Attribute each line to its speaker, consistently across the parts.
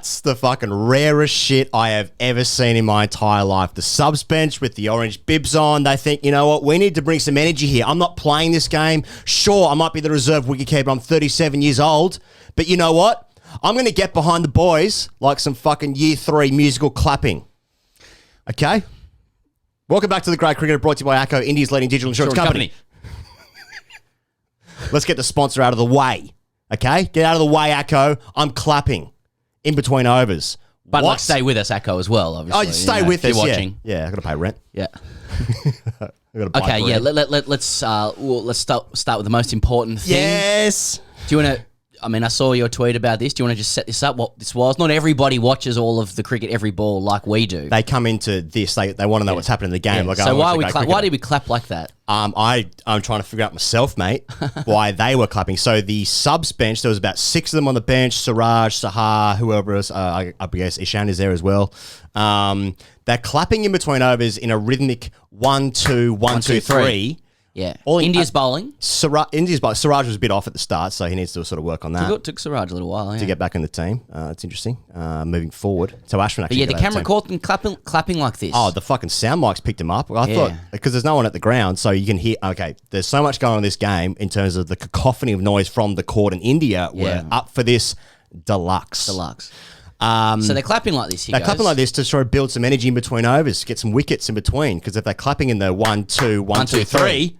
Speaker 1: That's the fucking rarest shit I have ever seen in my entire life. The subs bench with the orange bibs on. They think, you know what? We need to bring some energy here. I'm not playing this game. Sure, I might be the reserve wicketkeeper. I'm 37 years old. But you know what? I'm going to get behind the boys like some fucking year 3 musical clapping. Okay? Welcome back to The Great Cricketer, brought to you by ACO, India's leading digital insurance company. Let's get the sponsor out of the way. Okay? Get out of the way, ACO. I'm clapping in between overs.
Speaker 2: But like, stay with us, ACO, as well, obviously.
Speaker 1: Oh, stay with us,
Speaker 2: watching.
Speaker 1: Yeah, I've got to pay rent.
Speaker 2: Yeah.
Speaker 1: Okay,
Speaker 2: yeah, let's start with the most important thing.
Speaker 1: Yes.
Speaker 2: Do you want to... I mean, I saw your tweet about this. Do you want to just set this up, what this was? Not everybody watches all of the cricket every ball like we do.
Speaker 1: They come into this, they want to know what's happening in the game.
Speaker 2: Yeah.
Speaker 1: Like,
Speaker 2: so why did we clap like that?
Speaker 1: I'm trying to figure out myself, mate, why they were clapping. So the subs bench, there was about 6 of them on the bench. Siraj, Sahar, whoever else, I guess Ishan is there as well. They're clapping in between overs in a rhythmic 1, 2, 1, 2, 3.
Speaker 2: Yeah. India's bowling.
Speaker 1: India's bowling. Siraj was a bit off at the start, so he needs to sort of work on that.
Speaker 2: Took Siraj a little while,
Speaker 1: to get back in the team. It's interesting. Moving forward. So Ashwin actually.
Speaker 2: But yeah, the camera caught them clapping like this.
Speaker 1: Oh, the fucking sound mics picked him up. I thought, because there's no one at the ground, so you can hear, okay, there's so much going on in this game in terms of the cacophony of noise from the court, and India were up for this deluxe.
Speaker 2: So they're clapping like this.
Speaker 1: They're clapping like this to try to build some energy in between overs, get some wickets in between, because if they're clapping in the 1, 2, 1, 2, 3,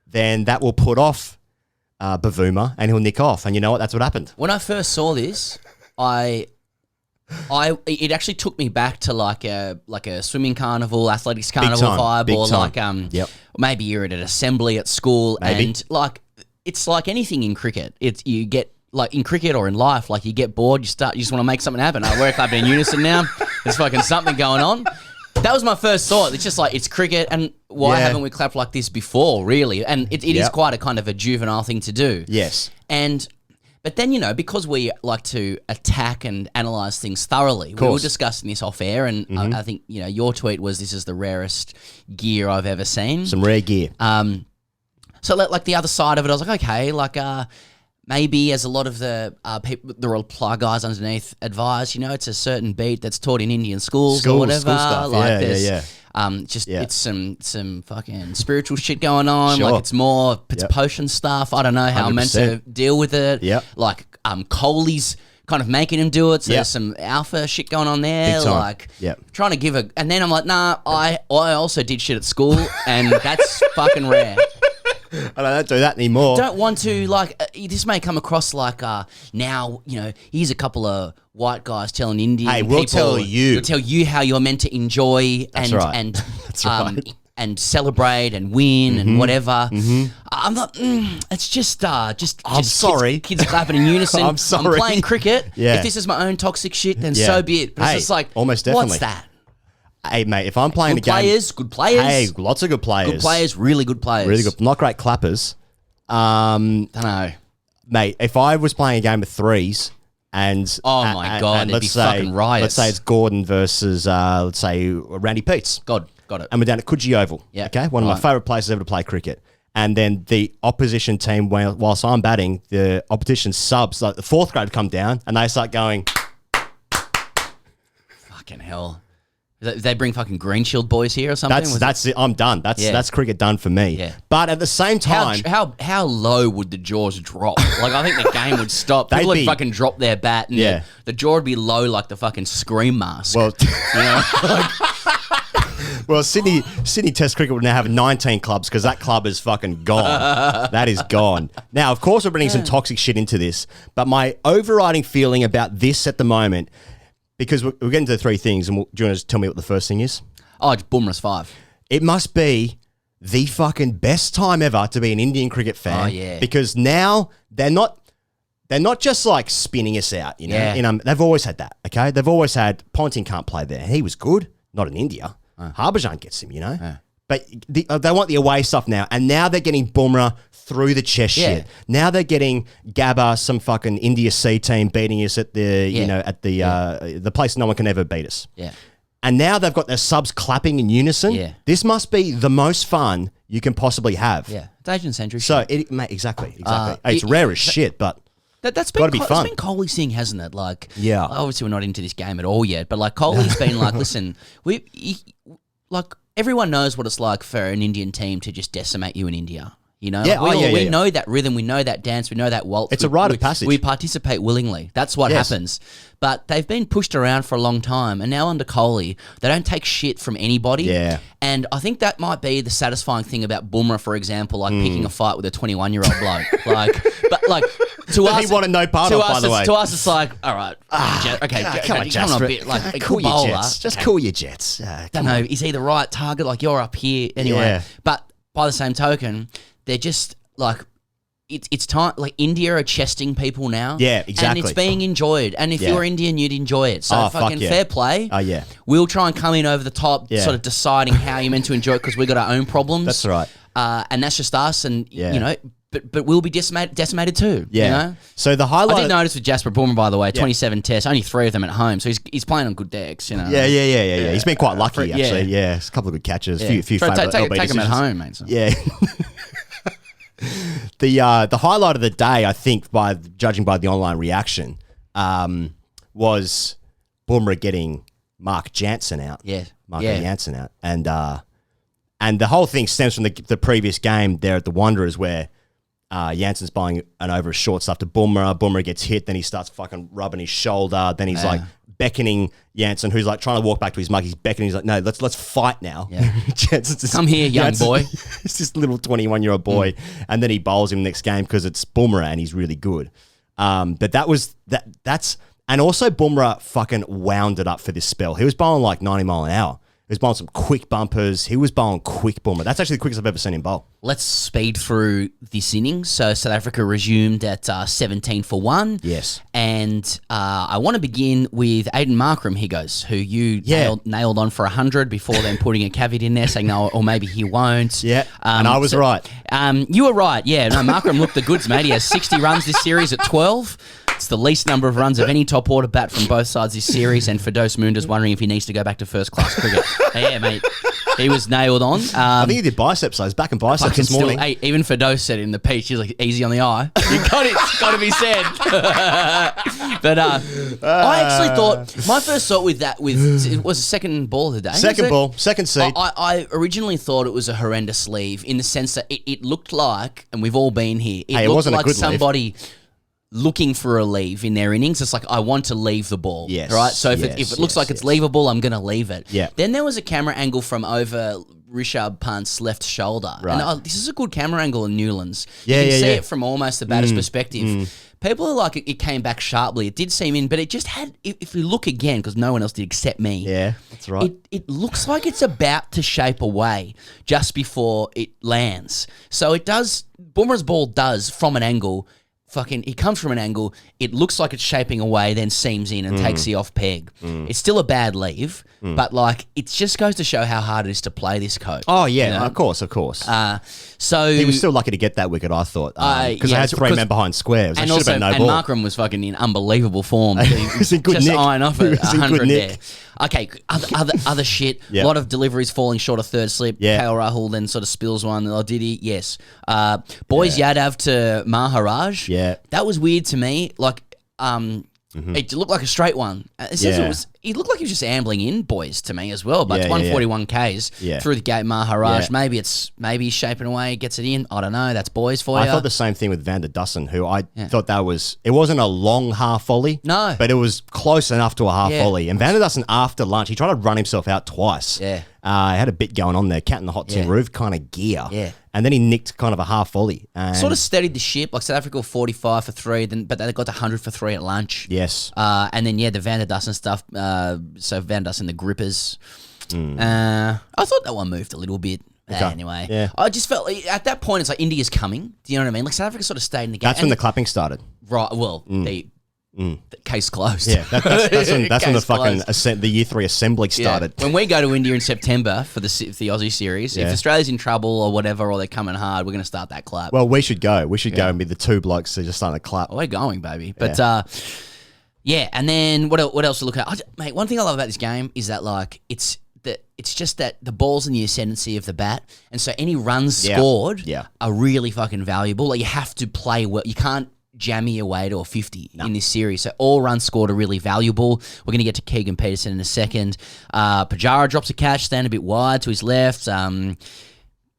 Speaker 1: then that will put off BUMRAH and he'll nick off. And you know what? That's what happened.
Speaker 2: When I first saw this, it actually took me back to like a swimming carnival, athletics carnival vibe, or like maybe you're at an assembly at school, and like it's like anything in cricket. You get like in cricket or in life, like you get bored, you just want to make something happen. We're clapping in unison now. There's fucking something going on. That was my first thought. It's just like, it's cricket, and why haven't we clapped like this before, really? And it is quite a kind of a juvenile thing to do.
Speaker 1: Yes.
Speaker 2: But then, you know, because we like to attack and analyse things thoroughly, we were discussing this off air, and I think, you know, your tweet was, this is the rarest gear I've ever seen.
Speaker 1: Some rare gear.
Speaker 2: So like the other side of it, I was like, okay, like maybe as a lot of the people, the reply guys underneath advise, you know, it's a certain beat that's taught in Indian schools or whatever.
Speaker 1: School stuff.
Speaker 2: Like it's some fucking spiritual shit going on. Like it's more potion stuff. I don't know how 100%. I'm meant to deal with it.
Speaker 1: Yep.
Speaker 2: Like Kohli's kind of making him do it. So there's some alpha shit going on there. Like trying to give and then I'm like, nah, I also did shit at school, and that's fucking rare.
Speaker 1: I don't do that anymore.
Speaker 2: Don't want to, like, this may come across like, now, you know, here's a couple of white guys telling Indian people.
Speaker 1: We'll tell
Speaker 2: you how you're meant to enjoy and celebrate and win and whatever. I'm not, it's just
Speaker 1: I'm sorry.
Speaker 2: Kids clapping in unison.
Speaker 1: I'm sorry.
Speaker 2: I'm playing cricket.
Speaker 1: Yeah.
Speaker 2: If this is my own toxic shit, then so be it. But it's just like,
Speaker 1: almost definitely.
Speaker 2: What's that?
Speaker 1: Hey, mate, if I'm playing a game...
Speaker 2: Good players.
Speaker 1: Hey, lots of good players.
Speaker 2: Good players, really good players.
Speaker 1: Really good. Not great clappers.
Speaker 2: Don't know.
Speaker 1: Mate, if I was playing a game of threes and...
Speaker 2: Oh, my God, it'd be fucking riots.
Speaker 1: Let's say it's Gordon versus, let's say, Randy Peets.
Speaker 2: Got it.
Speaker 1: And we're down at Coogee Oval.
Speaker 2: Yeah.
Speaker 1: Okay? One of my favourite places ever to play cricket. And then the opposition team, whilst I'm batting, the opposition subs, like the 4th grade come down and they start going...
Speaker 2: Fucking hell. They bring fucking Green Shield boys here or something?
Speaker 1: That's it. I'm done. That's cricket done for me.
Speaker 2: Yeah.
Speaker 1: But at the same time...
Speaker 2: How low would the jaws drop? Like, I think the game would stop. People would fucking drop their bat, and the jaw would be low like the fucking Scream mask.
Speaker 1: Well,
Speaker 2: you know?
Speaker 1: Well, Sydney Test Cricket would now have 19 clubs because that club is fucking gone. That is gone. Now, of course, we're bringing some toxic shit into this, but my overriding feeling about this at the moment... Because we're getting to the 3 things, and do you want to just tell me what the first thing is?
Speaker 2: Oh, it's BUMRAH's 5.
Speaker 1: It must be the fucking best time ever to be an Indian cricket fan.
Speaker 2: Oh, yeah.
Speaker 1: Because now they're not just like spinning us out, you know.
Speaker 2: Yeah.
Speaker 1: They've always had that, okay? They've always had Ponting can't play there. He was good, not in India. Harbhajan gets him, you know. But they want the away stuff now, and now they're getting BUMRAH through the chest shit. Now they're getting Gabba, some fucking India C team beating us at the the place no one can ever beat us.
Speaker 2: Yeah.
Speaker 1: And now they've got their subs clapping in unison.
Speaker 2: Yeah.
Speaker 1: This must be the most fun you can possibly have.
Speaker 2: Yeah. It's Asian century.
Speaker 1: So mate, exactly. It's rare as shit, but
Speaker 2: That's
Speaker 1: Gotta be fun.
Speaker 2: It's been Kohli's thing, hasn't it? Like,
Speaker 1: Yeah.
Speaker 2: obviously we're not into this game at all yet, but like Kohli's been like, listen, like everyone knows what it's like for an Indian team to just decimate you in India. You know,
Speaker 1: Yeah,
Speaker 2: we know that rhythm, we know that dance, we know that waltz.
Speaker 1: It's a rite of passage.
Speaker 2: We participate willingly. That's what happens. But they've been pushed around for a long time, and now under Kohli, they don't take shit from anybody.
Speaker 1: Yeah.
Speaker 2: And I think that might be the satisfying thing about BUMRAH, for example, like picking a fight with a 21-year-old bloke. But to us,
Speaker 1: he wanted no part of, by the way.
Speaker 2: To us, it's like, all right,
Speaker 1: come on, Jasper.
Speaker 2: Cool
Speaker 1: your
Speaker 2: bowler.
Speaker 1: jets. Just call your jets.
Speaker 2: Don't know, is he the right target? Like, you're up here anyway.
Speaker 1: Yeah.
Speaker 2: But by the same token, they're just like, it's time. Like, India are chesting people now.
Speaker 1: Yeah, exactly.
Speaker 2: And it's being enjoyed. And if you're Indian, you'd enjoy it. So fucking fair play.
Speaker 1: Oh, yeah.
Speaker 2: We'll try and come in over the top, sort of deciding how you're meant to enjoy it because we've got our own problems.
Speaker 1: That's right.
Speaker 2: And that's just us. And you know. But we'll be decimated too.
Speaker 1: Yeah.
Speaker 2: You know?
Speaker 1: So the highlight.
Speaker 2: I did notice with Jasper BUMRAH, by the way, 27 tests, only 3 of them at home. So he's playing on good decks, you know.
Speaker 1: Yeah. He's been quite lucky, actually. Yeah, a couple of good catches, a few favourite
Speaker 2: take him at home, mate. So.
Speaker 1: Yeah. The highlight of the day, I think, by judging by the online reaction, was BUMRAH getting Mark Jansen out.
Speaker 2: Yeah.
Speaker 1: Mark Jansen out. And the whole thing stems from the previous game there at the Wanderers where Jansen's bowling an over a short stuff to BUMRAH. BUMRAH gets hit, then he starts fucking rubbing his shoulder. Then he's like beckoning Jansen, who's like trying to walk back to his mug. He's beckoning. He's like, "No, let's fight now."
Speaker 2: Yeah.
Speaker 1: Jansen's
Speaker 2: come here, young boy.
Speaker 1: It's this little 21-year-old boy, and then he bowls him next game because it's BUMRAH and he's really good. But that's and also BUMRAH fucking wound it up for this spell. He was bowling like 90 mile an hour. He was bowling some quick bumpers. He was bowling quick BUMRAH. That's actually the quickest I've ever seen him bowl.
Speaker 2: Let's speed through this innings. So South Africa resumed at 17 for 1.
Speaker 1: Yes.
Speaker 2: And I want to begin with Aiden Markram, Higgins, who you nailed on for 100 before then putting a caveat in there saying, no, or maybe he won't.
Speaker 1: Yeah, and I was right.
Speaker 2: You were right, yeah. No, Markram looked the goods, mate. He has 60 runs this series at 12. It's the least number of runs of any top order bat from both sides this series, and Firdaus Munda's wondering if he needs to go back to first-class cricket. Yeah, mate. He was nailed on.
Speaker 1: I think he did biceps, so he's back in biceps this morning.
Speaker 2: Hey, even Firdaus said it in the piece, he's like, easy on the eye. It's got to be said. But I actually thought, my first thought with that it was a second ball of the day.
Speaker 1: Second ball, second seed.
Speaker 2: I originally thought it was a horrendous leave in the sense that it looked like, and we've all been here, it looked like somebody looking for a leave in their innings. It's like, I want to leave the ball. Yes. Right? So if it looks like it's leavable, I'm going to leave it.
Speaker 1: Yeah.
Speaker 2: Then there was a camera angle from over Rishabh Pant's left shoulder.
Speaker 1: Right.
Speaker 2: And this is a good camera angle in Newlands.
Speaker 1: Yeah,
Speaker 2: you can see it from almost the batter's perspective. People are like, it came back sharply. It did seem in, but it just had, if you look again, because no one else did except me.
Speaker 1: Yeah, that's right.
Speaker 2: It looks like it's about to shape away just before it lands. So it does, BUMRAH's ball does, from an angle, he comes from an angle, it looks like it's shaping away, then seams in and takes the off peg. It's still a bad leave, but like, it just goes to show how hard it is to play this coach.
Speaker 1: Oh, yeah, you know? Of course.
Speaker 2: So
Speaker 1: he was still lucky to get that wicket, I thought, because I had 3 men behind square. It should have been no ball.
Speaker 2: And Markram was fucking in unbelievable form.
Speaker 1: He was in good
Speaker 2: just
Speaker 1: nick.
Speaker 2: eyeing off at 100 there.
Speaker 1: Nick.
Speaker 2: Okay, other shit. A lot of deliveries falling short of third slip. KL Rahul then sort of spills one. Oh, did he? Yes. Yadav to Maharaj.
Speaker 1: Yeah.
Speaker 2: That was weird to me. Like, it looked like a straight one. He looked like he was just ambling in boys to me as well. But it's 141 Ks through the gate. Maharaj. Maybe he's shaping away, gets it in. I don't know. That's boys for you.
Speaker 1: I thought the same thing with Van der Dussen, who I thought it wasn't a long half volley.
Speaker 2: No.
Speaker 1: But it was close enough to a half volley. And Van der Dussen, after lunch, he tried to run himself out twice.
Speaker 2: Yeah.
Speaker 1: He had a bit going on there, cat in the hot tin roof kind of gear.
Speaker 2: Yeah.
Speaker 1: And then he nicked kind of a half volley.
Speaker 2: Sort of steadied the ship. Like South Africa 45 for 3, but they got to 100 for 3 at lunch.
Speaker 1: Yes.
Speaker 2: And then, the Van der Dussen stuff. So Van der Dussen, the grippers. I thought that one moved a little bit. Okay. Anyway. Yeah. I just felt like at that point, it's like India's coming. Do you know what I mean? Like South Africa sort of stayed in the game.
Speaker 1: That's when the clapping started.
Speaker 2: Right. Well, the case closed.
Speaker 1: Yeah, that's when the fucking the Year 3 assembly started.
Speaker 2: When we go to India in September for the Aussie series, if Australia's in trouble or whatever, or they're coming hard, we're going to start that clap.
Speaker 1: Well, we should go. We should go and be the 2 blokes that are just starting to clap.
Speaker 2: We're going, baby. But and then what else to look at? Mate, one thing I love about this game is that like it's just that the ball's in the ascendancy of the bat, and so any runs scored are really fucking valuable. Like you have to play well. You can't jammy away to a 50 in this series. So all runs scored are really valuable. We're going to get to Keegan Petersen in a second. Pajara drops a catch, stand a bit wide to his left.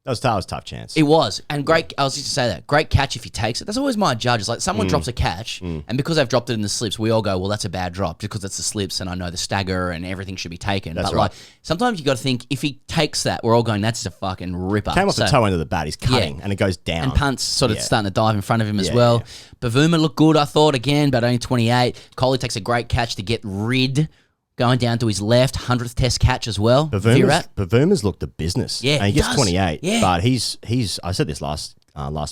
Speaker 1: That was a tough chance.
Speaker 2: It was. And great, I was just to say that. Great catch if he takes it. That's always my judge. It's like someone drops a catch, and because they've dropped it in the slips, we all go, well, that's a bad drop because it's the slips and I know the stagger and everything should be taken.
Speaker 1: That's
Speaker 2: but
Speaker 1: right.
Speaker 2: like sometimes you got to think, if he takes that, we're all going, that's just a fucking ripper.
Speaker 1: Came off the toe end of the bat. He's cutting and it goes down.
Speaker 2: And Punt's sort of starting to dive in front of him as well. Yeah. Bavuma looked good, I thought, again, but only 28. Coley takes a great catch to get rid. Going down to his left, 100th test catch as well.
Speaker 1: Bavuma's looked the business.
Speaker 2: Yeah,
Speaker 1: and he gets 28.
Speaker 2: Yeah.
Speaker 1: But he's. I said this last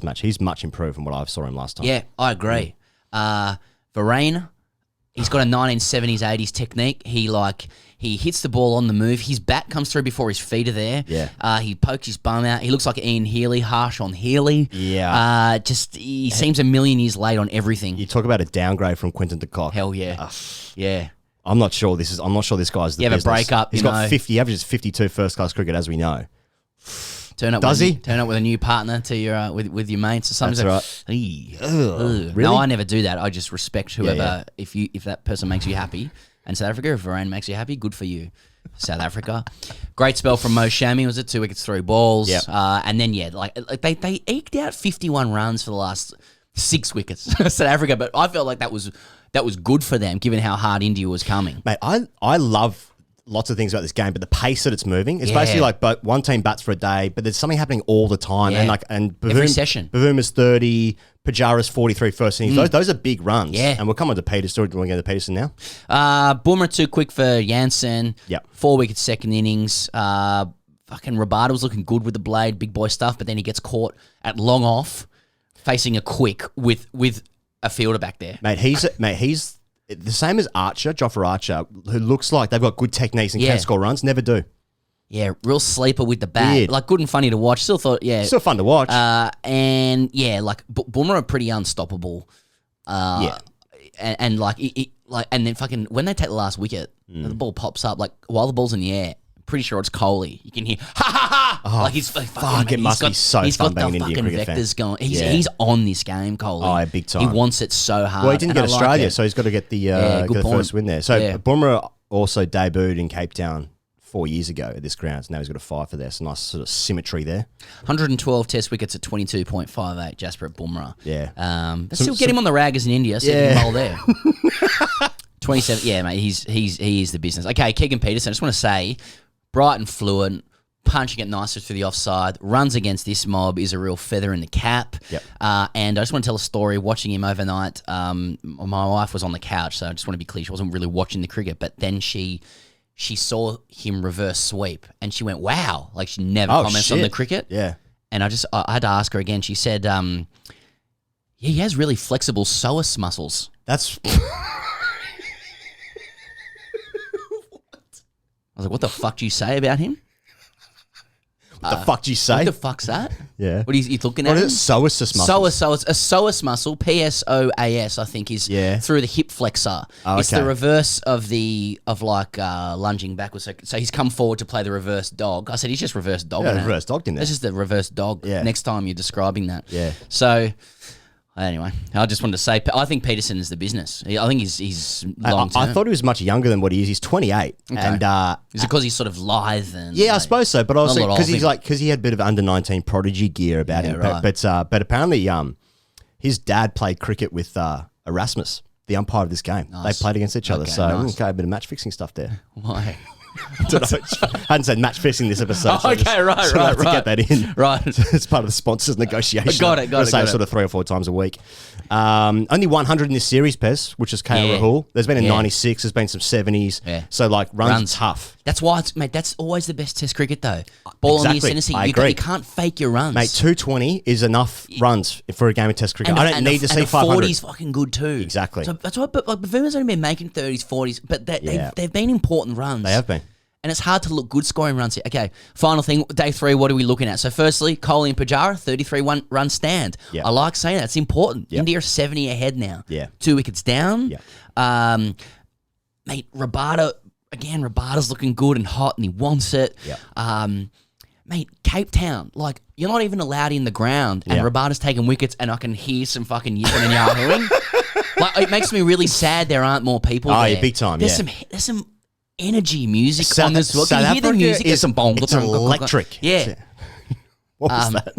Speaker 1: match. He's much improved from what I saw him last time.
Speaker 2: Yeah, I agree. Varane, he's got a 1970s, 80s technique. He hits the ball on the move. His bat comes through before his feet are there.
Speaker 1: Yeah.
Speaker 2: He pokes his bum out. He looks like Ian Healy, harsh on Healy.
Speaker 1: Yeah.
Speaker 2: He seems a million years late on everything.
Speaker 1: You talk about a downgrade from Quinton de Kock.
Speaker 2: Hell yeah. Yeah.
Speaker 1: I'm not sure this guy's the
Speaker 2: You have
Speaker 1: business.
Speaker 2: a breakup.
Speaker 1: He's got 50. He averages 52 first class cricket, as we know.
Speaker 2: Does he? Turn up with a new partner to your with your mates or something.
Speaker 1: That's right.
Speaker 2: Really? No, I never do that. I just respect whoever. Yeah. If that person makes you happy, and South Africa, if Varane makes you happy, good for you. South Africa, great spell from Mo Shami. Was it 2 wickets, 3 balls?
Speaker 1: Yep.
Speaker 2: And then they eked out 51 runs for the last 6 wickets, South Africa. But I felt like that was good for them, given how hard India was coming.
Speaker 1: Mate, I love lots of things about this game, but the pace that it's moving, it's basically like one team bats for a day, but there's something happening all the time.
Speaker 2: Yeah.
Speaker 1: And
Speaker 2: every session.
Speaker 1: Bavuma's 30, Pajara's 43 first innings. Those are big runs.
Speaker 2: Yeah.
Speaker 1: And we'll come on to Peterson. Do you want to go to Peterson now?
Speaker 2: BUMRAH too quick for Jansen.
Speaker 1: Yep.
Speaker 2: 4 wickets, second innings. Fucking Rabada was looking good with the blade, big boy stuff, but then he gets caught at long off, facing a quick with a fielder back there.
Speaker 1: Mate, he's the same as Archer, Jofra Archer, who looks like they've got good techniques and can score runs, never do.
Speaker 2: Yeah, real sleeper with the bat.
Speaker 1: Weird.
Speaker 2: Like, good and funny to watch. Still thought,
Speaker 1: Still fun to watch.
Speaker 2: And, BUMRAH are pretty unstoppable. And then fucking, when they take the last wicket, the ball pops up, like, while the ball's in the air, pretty sure it's Kohli. You can hear, ha, ha, ha!
Speaker 1: Oh,
Speaker 2: like, he's fucking,
Speaker 1: it must be so fun being an Indian cricket fan.
Speaker 2: He's got the fucking vectors going. He's on this game, Kohli.
Speaker 1: Oh, big time.
Speaker 2: He wants it so hard.
Speaker 1: Well, he didn't get Australia, so he's got to get the first win there. So BUMRAH also debuted in Cape Town 4 years ago at this ground. So now he's got a 5 for there. So nice sort of symmetry there.
Speaker 2: 112 test wickets at 22.58, Jasper at BUMRAH.
Speaker 1: Yeah.
Speaker 2: Still get him on the rag as in India. See him bowl there. 27. Yeah, mate. He is the business. Okay, Keegan Petersen. I just want to say, bright and fluent, punching it nicely through the offside, runs against this mob, is a real feather in the cap.
Speaker 1: Yep.
Speaker 2: And I just want to tell a story. Watching him overnight, my wife was on the couch, so I just want to be clear. She wasn't really watching the cricket, but then she saw him reverse sweep, and she went, wow. Like, she never comments on the cricket.
Speaker 1: Yeah.
Speaker 2: And I had to ask her again. She said, he has really flexible psoas muscles.
Speaker 1: That's...
Speaker 2: I was like, what the fuck do you say about him?
Speaker 1: What the fuck do you say?
Speaker 2: What the fuck's that?
Speaker 1: Yeah.
Speaker 2: What are you looking at?
Speaker 1: What is psoas muscle?
Speaker 2: Psoas, a psoas muscle, PSOAS, I think, is through the hip flexor.
Speaker 1: Oh,
Speaker 2: it's the reverse of lunging backwards. So he's come forward to play the reverse dog. I said he's just reverse dog.
Speaker 1: Yeah, reverse dog in there.
Speaker 2: This is the reverse dog.
Speaker 1: Yeah.
Speaker 2: Next time you're describing that.
Speaker 1: Yeah.
Speaker 2: So anyway, I just wanted to say, I think Petersen is the business. I think he's long term.
Speaker 1: I thought he was much younger than what he is. He's 28. Okay. And
Speaker 2: is it because he's sort of lithe and
Speaker 1: I suppose so. But also because he had a bit of under 19 prodigy gear about him.
Speaker 2: Right.
Speaker 1: But apparently his dad played cricket with Erasmus, the umpire of this game. Nice. They played against each other.
Speaker 2: Okay,
Speaker 1: so
Speaker 2: nice.
Speaker 1: a bit of match fixing stuff there.
Speaker 2: Why?
Speaker 1: I don't know. I hadn't said match fixing this episode.
Speaker 2: Oh, okay, right.
Speaker 1: To get that in.
Speaker 2: Right.
Speaker 1: It's part of the sponsors negotiation.
Speaker 2: Got it.
Speaker 1: Sort of 3 or 4 times a week. Only 100 in this series, Pez, which is KL Rahul. There's been a 96. There's been some 70s.
Speaker 2: Yeah.
Speaker 1: So, runs tough.
Speaker 2: That's why, that's always the best test cricket, though. Ball on the ascendancy.
Speaker 1: I agree.
Speaker 2: You can't fake your runs.
Speaker 1: Mate, 220 is enough runs for a game of test cricket. I don't need to see 500.
Speaker 2: 40's fucking good, too.
Speaker 1: Exactly.
Speaker 2: So that's why, but Bavuma's only been making 30s, 40s, but they've been important runs.
Speaker 1: They have been.
Speaker 2: And it's hard to look good scoring runs here. Okay, final thing, day 3, what are we looking at? So firstly, Kohli and Pujara, 33-run stand.
Speaker 1: Yep.
Speaker 2: I like saying that. It's important.
Speaker 1: Yep.
Speaker 2: India are 70 ahead now.
Speaker 1: Yeah.
Speaker 2: 2 wickets down.
Speaker 1: Yeah.
Speaker 2: Mate, Rabada's looking good and hot and he wants it.
Speaker 1: Yeah.
Speaker 2: mate, Cape Town, like, you're not even allowed in the ground, and Rabada's taking wickets, and I can hear some fucking yipping and yahooing. Like, it makes me really sad there aren't more people there.
Speaker 1: Yeah, big time,
Speaker 2: There's some energy music on this. Can you hear the music? There's some bong.
Speaker 1: It's electric.
Speaker 2: Yeah.
Speaker 1: What was that?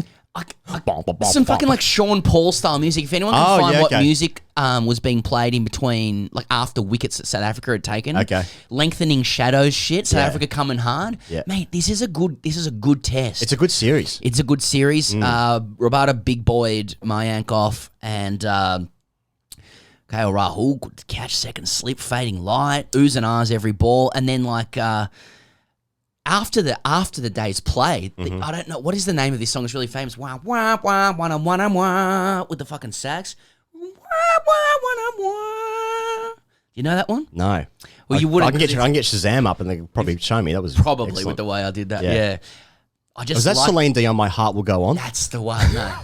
Speaker 2: Some fucking like Sean Paul style music. If anyone can find what music was being played in between, like after wickets that South Africa had taken, lengthening shadows, shit. South Africa coming hard, mate. This is a good test.
Speaker 1: It's a good series.
Speaker 2: It's a good series. Rabada big boyed Mayank off, and KL Rahul could catch second slip, fading light, oohs and ahs every ball, and then like. After the day's play, I don't know what is the name of this song. It's really famous. Wah wah wah wah wah wah with the fucking sax. Wah wah wah wah. You know that one?
Speaker 1: No.
Speaker 2: Well, you wouldn't.
Speaker 1: I can get Shazam up and they could probably show me. That was
Speaker 2: probably
Speaker 1: excellent.
Speaker 2: with the way I did that. Yeah. I just
Speaker 1: was that Celine Dion? My Heart Will Go On.
Speaker 2: That's the one. No.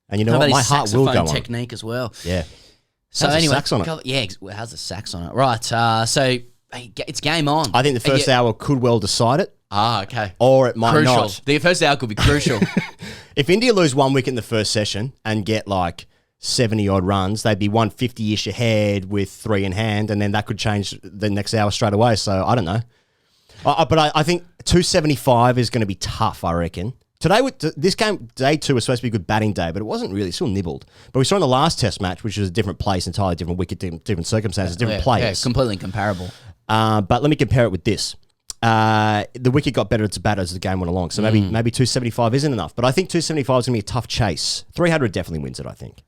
Speaker 1: And you know what? My heart will go on.
Speaker 2: Technique as well.
Speaker 1: Yeah.
Speaker 2: So
Speaker 1: how's
Speaker 2: anyway,
Speaker 1: the sax on it?
Speaker 2: Yeah, it has the sax on it. Right. So it's game on.
Speaker 1: I think the first hour could well decide it.
Speaker 2: Okay.
Speaker 1: Or it might not.
Speaker 2: The first hour could be crucial.
Speaker 1: If India lose 1 wicket in the first session and get like 70 odd runs, they'd be 150-ish ahead with 3 in hand, and then that could change the next hour straight away. So I don't know. But I think 275 is going to be tough, I reckon. Today, this game, day 2 was supposed to be a good batting day, but it wasn't really. It still nibbled. But we saw in the last test match, which was a different place, entirely different wicket, different circumstances, different players.
Speaker 2: Yeah, completely incomparable.
Speaker 1: But let me compare it with this. The wicket got better to batter as the game went along. So maybe 275 isn't enough. But I think 275 is going to be a tough chase. 300 definitely wins it, I think.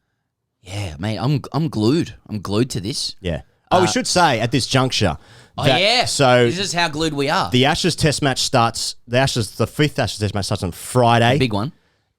Speaker 2: Yeah, mate, I'm glued. I'm glued to this.
Speaker 1: Yeah. Oh, we should say at this juncture. So
Speaker 2: this is how glued we are.
Speaker 1: The Ashes Test match starts. The 5th Ashes Test match starts on Friday.
Speaker 2: The big one.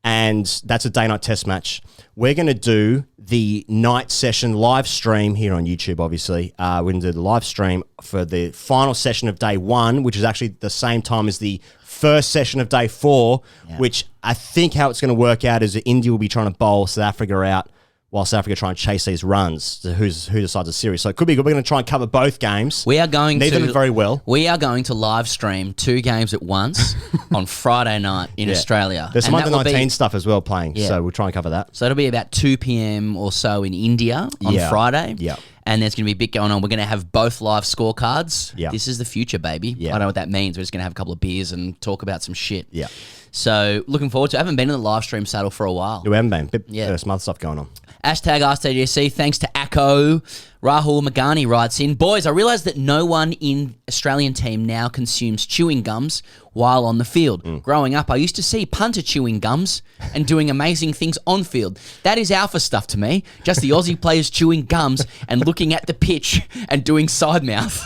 Speaker 1: And that's a day-night test match. We're going to do the night session live stream here on YouTube, obviously. We're going to do the live stream for the final session of day 1, which is actually the same time as the first session of day 4, which I think how it's going to work out is that India will be trying to bowl South Africa out while South Africa try and chase these runs to who decides the series. So it could be good. We're going to try and cover both games.
Speaker 2: We are going
Speaker 1: Neither of them very well.
Speaker 2: We are going to live stream 2 games at once on Friday night in Australia.
Speaker 1: There's some under 19 stuff as well playing, so we'll try and cover that.
Speaker 2: So it'll be about 2 p.m. or so in India on Friday. Yeah. And there's going to be a bit going on. We're going to have both live scorecards. Yeah. This is the future, baby. Yeah. I don't know what that means. We're just going to have a couple of beers and talk about some shit. Yeah. So looking forward to it. I haven't been in the live stream saddle for a while.
Speaker 1: We haven't been. There's some other stuff going on.
Speaker 2: #AskTGC. Thanks to Akko. Rahul Magani writes in, boys, I realise that no one in Australian team now consumes chewing gums while on the field. Growing up, I used to see punter chewing gums and doing amazing things on field. That is alpha stuff to me. Just the Aussie players chewing gums and looking at the pitch and doing side mouth.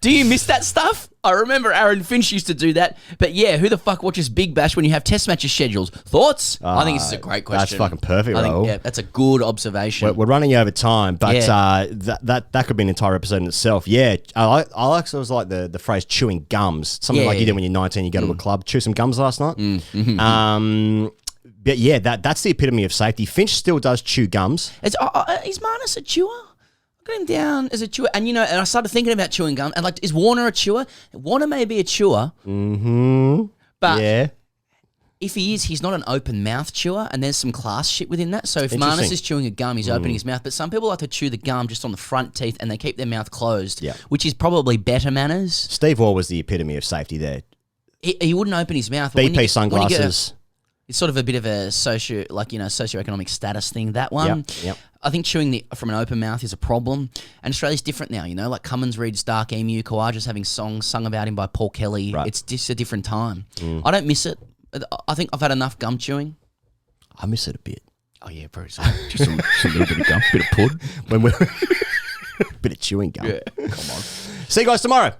Speaker 2: Do you miss that stuff? I remember Aaron Finch used to do that. But yeah, who the fuck watches Big Bash when you have test matches scheduled? Thoughts? I think this is a great question.
Speaker 1: That's fucking perfect, Rahul.
Speaker 2: Yeah, that's a good observation.
Speaker 1: We're running over time, but that could be an entire episode in itself. Yeah, I also like the phrase chewing gums. Something like you do when you're 19, you go to a club. Chew some gums last night. But yeah, that's the epitome of safety. Finch still does chew gums.
Speaker 2: Is Marnus a chewer? Got him down as a chewer, and and I started thinking about chewing gum, and like, is Warner a chewer? Warner may be a chewer, but if he is, he's not an open mouth chewer, and there's some class shit within that. So if Marnus is chewing a gum, he's opening his mouth, but some people like to chew the gum just on the front teeth, and they keep their mouth closed, which is probably better manners.
Speaker 1: Steve Waugh was the epitome of safety there.
Speaker 2: He wouldn't open his mouth.
Speaker 1: BP sunglasses.
Speaker 2: It's sort of a bit of a socioeconomic status thing, that one. Yep. I think chewing from an open mouth is a problem. And Australia's different now, like Cummins reads Dark Emu, Kawaja's having songs sung about him by Paul Kelly. Right. It's just a different time. I don't miss it. I think I've had enough gum chewing.
Speaker 1: I miss it a bit.
Speaker 2: Oh, yeah, probably so.
Speaker 1: Just a little bit of gum, bit of pud. Bit of chewing gum.
Speaker 2: Yeah, come on.
Speaker 1: See you guys tomorrow.